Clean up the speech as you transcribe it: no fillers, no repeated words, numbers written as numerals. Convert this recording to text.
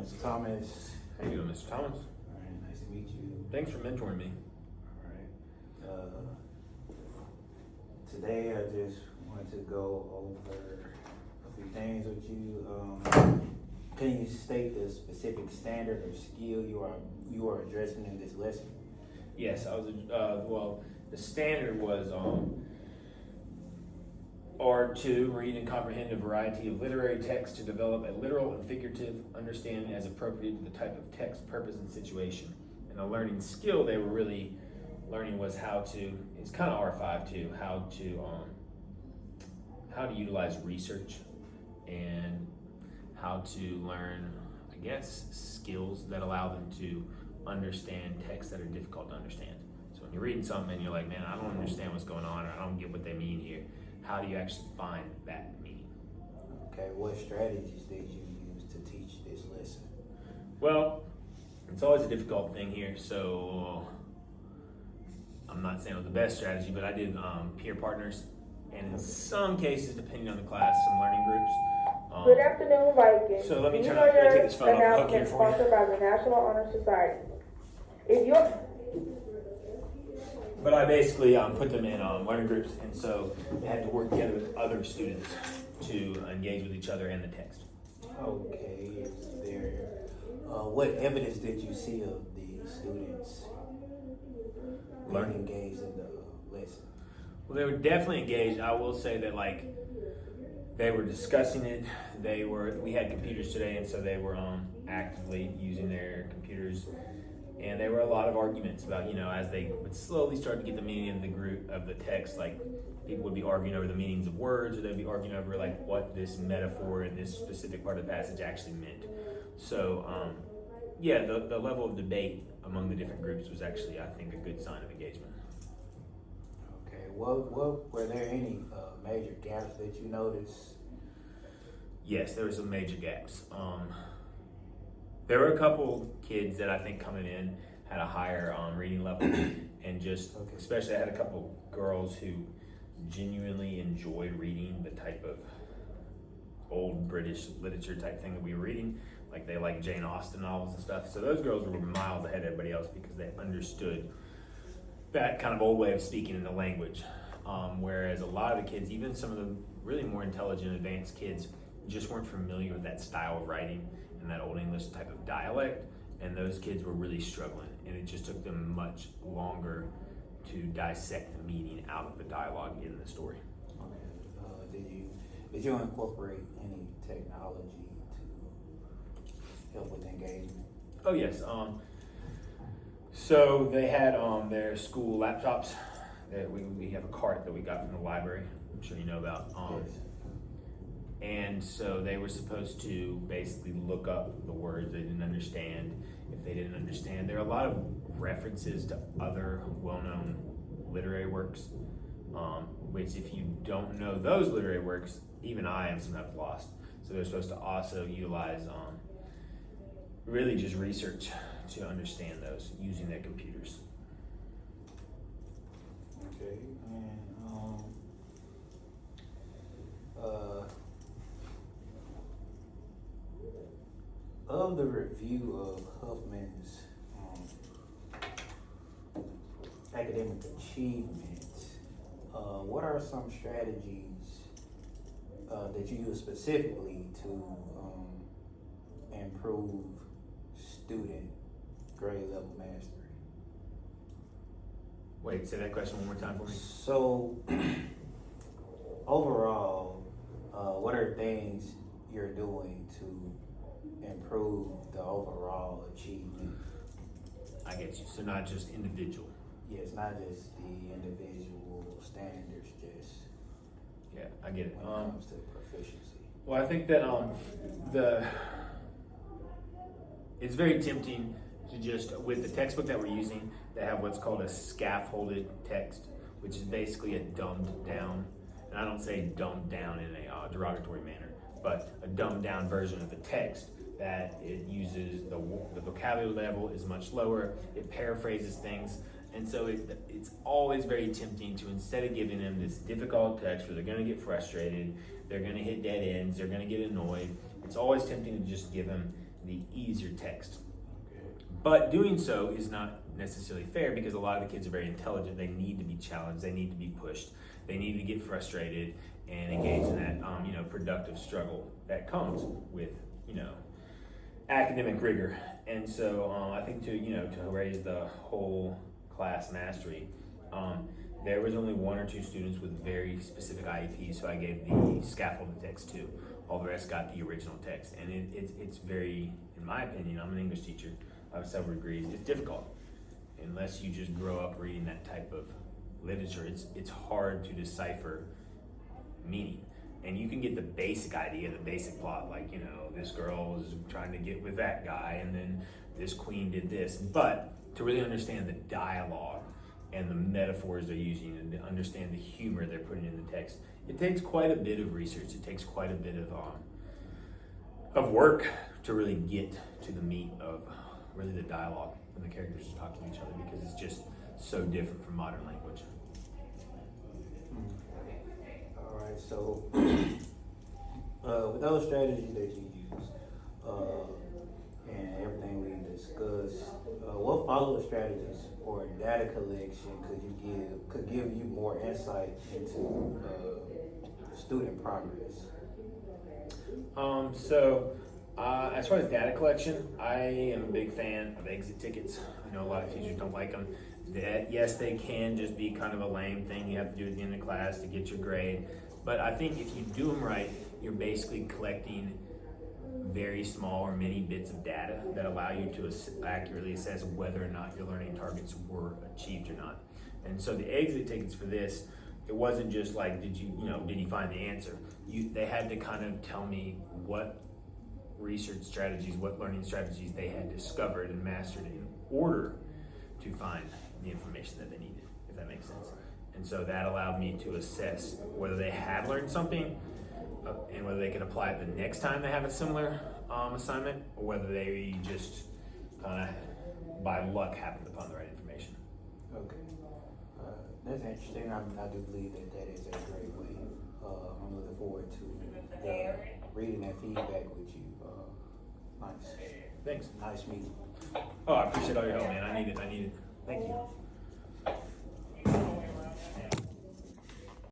Mr. Thomas. How you doing, Mr. Thomas? All right, nice to meet you. Thanks for mentoring me. All right. Today I just wanted to go over a few things with you. Can you state the specific standard or skill you are addressing in this lesson? Yes, I was. Well, the standard was R2, read and comprehend a variety of literary texts to develop a literal and figurative understanding as appropriate to the type of text, purpose, and situation. And the learning skill they were really learning was how to. It's kind of R5 too. How to utilize research and how to learn, I guess, skills that allow them to understand texts that are difficult to understand. So when you're reading something and you're like, man, I don't understand what's going on, or I don't get what they mean here, how do you actually find that meaning? Okay, what strategies did you use to teach this lesson? Well, it's always a difficult thing here, so I'm not saying it was the best strategy, but I did peer partners, and in some cases, depending on the class, some learning groups. Good afternoon, Vikings. So let me You turn know let me your take this phone off the hook here announcement for you. sponsored by the National Honor Society. If you're But I basically put them in learning groups, and so they had to work together with other students to engage with each other and the text. Okay, is there, what evidence did you see of the students being engaged in the lesson? Well, they were definitely engaged. I will say that they were discussing it. We had computers today, and so they were actively using their computers. And there were a lot of arguments about, as they would slowly start to get the meaning of the text, like people would be arguing over the meanings of words, or they'd be arguing over what this metaphor in this specific part of the passage actually meant. So, the level of debate among the different groups was actually, I think, a good sign of engagement. Okay, what were there any major gaps that you noticed? Yes, there were some major gaps. There were a couple kids that I think coming in had a higher reading level, and especially I had a couple girls who genuinely enjoyed reading the type of old British literature type thing that we were reading. Like they like Jane Austen novels and stuff. So those girls were miles ahead of everybody else because they understood that kind of old way of speaking in the language. Whereas a lot of the kids, even some of the really more intelligent, advanced kids, just weren't familiar with that style of writing and that Old English type of dialect, and those kids were really struggling, and it just took them much longer to dissect the meaning out of the dialogue in the story. Okay. Did you incorporate any technology to help with engagement? Oh yes. So they had their school laptops. That we have a cart that we got from the library. I'm sure you know about. Yes. And so they were supposed to basically look up the words they didn't understand. If they didn't understand, there are a lot of references to other well-known literary works, which if you don't know those literary works, even I am sometimes lost. So they're supposed to also utilize really just research to understand those using their computers. Okay, and of the review of Huffman's academic achievements, what are some strategies that you use specifically to improve student grade level mastery? Wait, say that question one more time for me. So, overall, what are things you're doing to improve the overall achievement? I get you. So not just individual. Yes, not just the individual standards, just Yeah, I get it. when it comes to proficiency. Well, I think that it's very tempting to just, with the textbook that we're using, to have what's called a scaffolded text, which is basically a dumbed down, and I don't say dumbed down in a derogatory manner, but a dumbed down version of the text that it uses the vocabulary level is much lower, it paraphrases things, and so it's always very tempting to, instead of giving them this difficult text where they're going to get frustrated, they're going to hit dead ends, they're going to get annoyed, it's always tempting to just give them the easier text. But doing so is not necessarily fair because a lot of the kids are very intelligent. They need to be challenged. They need to be pushed. They need to get frustrated and engage in that, productive struggle that comes with, academic rigor. And so I think to raise the whole class mastery, there was only 1 or 2 students with very specific IEPs, so I gave the scaffolded text to. All the rest got the original text, and it's very, in my opinion, I'm an English teacher. I have several degrees. It's difficult unless you just grow up reading that type of literature. It's hard to decipher meaning, and you can get the basic idea, the basic plot, like this girl was trying to get with that guy, and then this queen did this. But to really understand the dialogue and the metaphors they're using, and to understand the humor they're putting in the text, it takes quite a bit of research. It takes quite a bit of work to really get to the meat of really the dialogue when the characters are talking to each other, because it's just so different from modern language. All right, so with those strategies that you use and everything we discussed, what follow-up strategies or data collection could give you more insight into student progress? As far as data collection, I am a big fan of exit tickets. I know a lot of teachers don't like them. Yes, they can just be kind of a lame thing you have to do at the end of class to get your grade. But I think if you do them right, you're basically collecting very small or many bits of data that allow you to accurately assess whether or not your learning targets were achieved or not. And so the exit tickets for this, it wasn't just like, did you find the answer? They had to kind of tell me what research strategies, what learning strategies they had discovered and mastered in order to find the information that they needed, if that makes sense. And so that allowed me to assess whether they had learned something and whether they could apply it the next time they have a similar assignment, or whether they just kind of by luck happened upon the right information. Okay, that's interesting. I do believe that is a great way. I'm looking forward to reading that feedback with you. Nice. Thanks. Nice meeting. Oh, I appreciate all your help, man. I need it. Thank you.